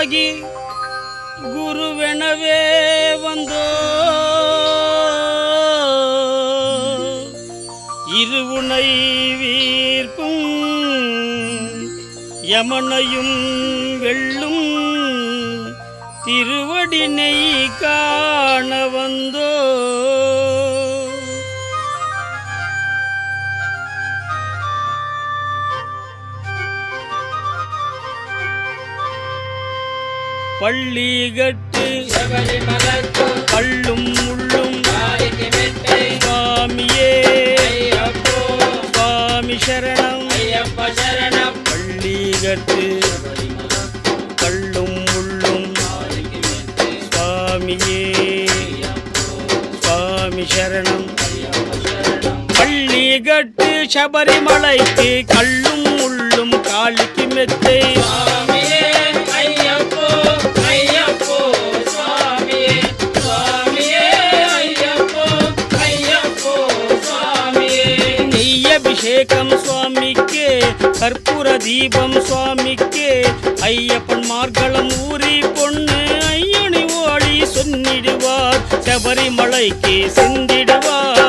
குருவாகி குருவெனவே வந்தோ இருவுனை வீர்ப்பும் யமனையும் வெல்லும் திருவடினை காண வந்தோ பள்ளிகட்டு கள்ளும் முள்ளும் சுவாமியே சுவாமி சரணம் பள்ளிகட்டு கள்ளும் முள்ளும் சுவாமியே சுவாமி சரணம் பள்ளிகட்டு சபரிமலைக்கு கள்ளும் முள்ளும் காளிக்கு மெத்தை அபிஷேகம் சுவாமிக்கே கற்பூர தீபம் சுவாமிக்கே ஐயப்பன் மார்கலம் ஊரி பொண்ணு ஐயனி ஓடி சொன்னிடுவார் சபரிமலைக்கு சென்றிடுவார்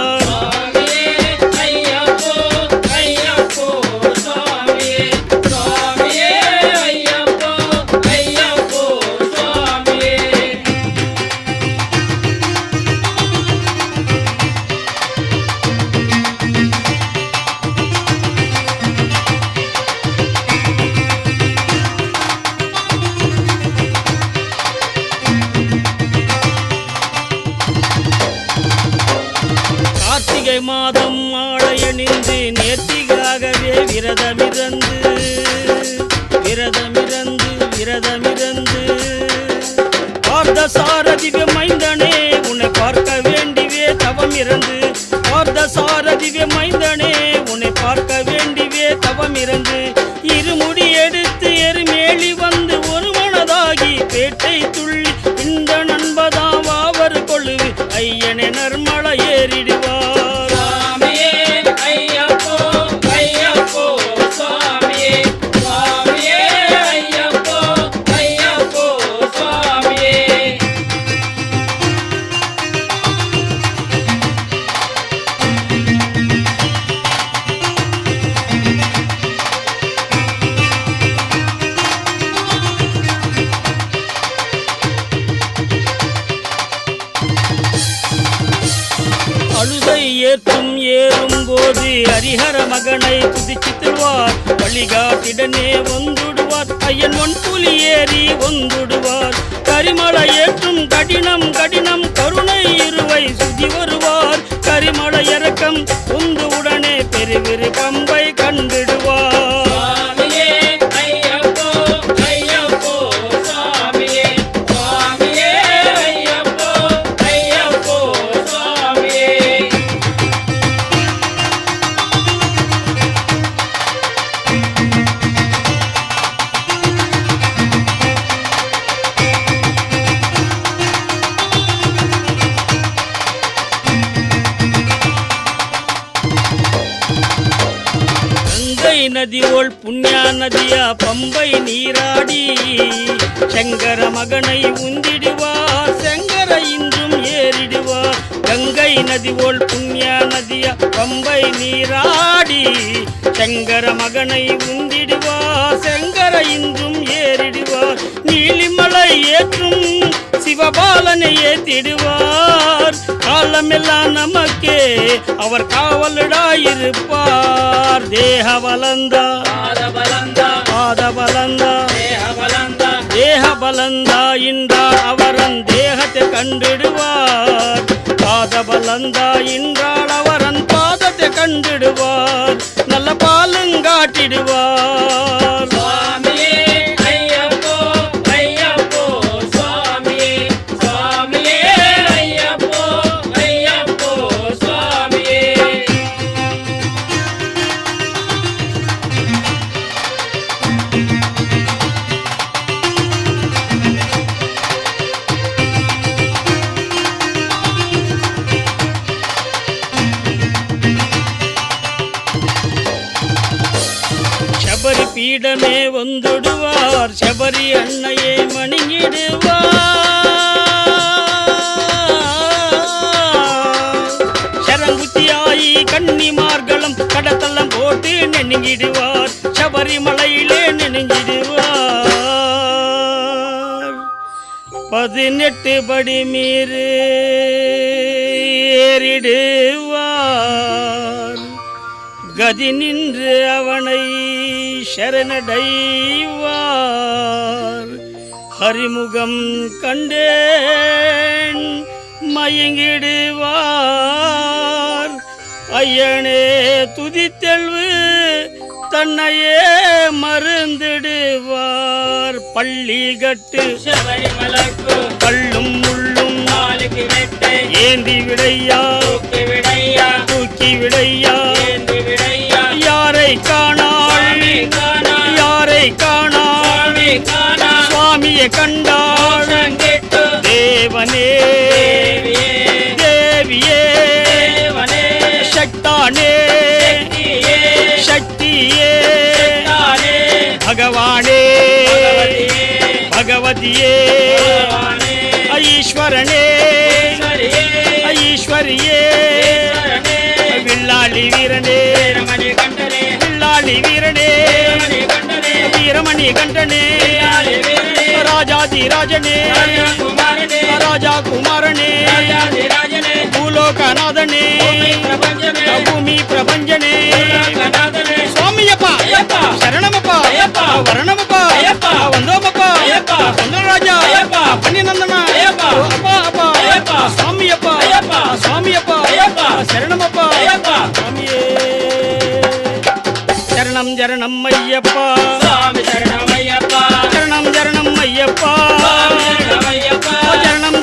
மாதம் ஆடையணிந்து நேர்த்திகாகவே விரதமிரந்து பார்த்த சாரதிவே மைந்தனே உன்னை பார்க்க வேண்டிவே தவமிரந்து பார்த்த சாரதிவே மைந்தனே உன்னை பார்க்க வேண்டிவே தவமிரந்து இருமுடி எடுத்து எருமேலி வந்து ஒரு மனதாகி பேட்டை துள்ளி இந்த நண்பதாவாவர் கொள்ளுவி ஐயனே நர்மல ஏறிடுவார் அழுதை ஏற்றும் ஏறும் போது ஹரிஹர மகனை துதிச்சித்துவார் வழிகாட்டிடனே வந்துடுவார் ஐயன் ஒன் புலி ஏறி வந்துடுவார் கரிமலை ஏற்றும் கடினம் கடினம் கருணை இருவை சுதி வருவார் கரிமலை இறக்கம் உந்து உடனே பெருவிரு கம்பை கண்டிடுவார் நதியோள் புண்ணியா நதியா பம்பை நீராடி சங்கர மகனை உந்திடுவார் செங்கர இன்றும் ஏறிடுவார் கங்கை நதியோள் புண்ணியா நதியா பம்பை நீராடி சங்கர மகனை உந்திடுவார் செங்கர இன்றும் ஏறிடுவார் நீலிமலை ஏற்றும் சிவபாலனை ஏத்திடுவார் காலமெல்லாம் நமக்கே அவர் காவலடாயிருப்பார் தேகபலந்தா பாதபலந்தா தேகபலந்தா என்றால் அவரன் தேகத்தை கண்டிடுவார் பாதபலந்தா என்றால் அவரன் பாதத்தை கண்டிடுவார் நல்ல பாலுங்காட்டிடுவார் பீடமே வந்துடுவார் சபரி அன்னையே மணிங்கிடுவார் சரங்குத்தியாயி கன்னிமார்களும் கடத்தலம் போட்டு நெருங்கிடுவார் சபரிமலையிலே நெருங்கிடுவார் 18 படி மீறு ஏறிடுவார் கதி நின்று அவனை சரணடைவார் ஹரிமுகம் கண்டேன் மயங்கிடுவார் ஐயனே துதித்தெழ்வு தன்னையே மருந்திடுவார் பள்ளி கட்டு சபரிமலைக்கு கள்ளும் முள்ளும் நாளுக்கு வெட்டு ஏந்தி விடையா தூக்கி விடையா ஏந்தி விடையா யாரை காணாள் யாரை காணாள் சுவாமியை கண்டாள் கேட்டு தேவனே தேவியே சக்தானே சக்தியே பகவானே பகவதியே ஈஸ்வரனே ஈஸ்வரியே வில்லாளி வீரனே வில்லாளி வீரனே வீரமணி கண்டனே ராஜாதி ராஜனே ராஜா குமாரனே பூலோகநாதனே பூமி பிரபஞ்சனே சுவாமியப்பா சரணமப்பா வரணமப்பா வந்தோமப்பா சுந்தரராஜா பன்னிநந்தனா அப்பா அப்பா சாமியப்பா சாமியப்பா சரணமப்பா சாமியே சரணம் சரணம் ஐயப்பா சாமி சரணம் ஐயப்பா சரணம் சரணம் ஐயப்பா சாமி சரணம் ஐயப்பா சரணம்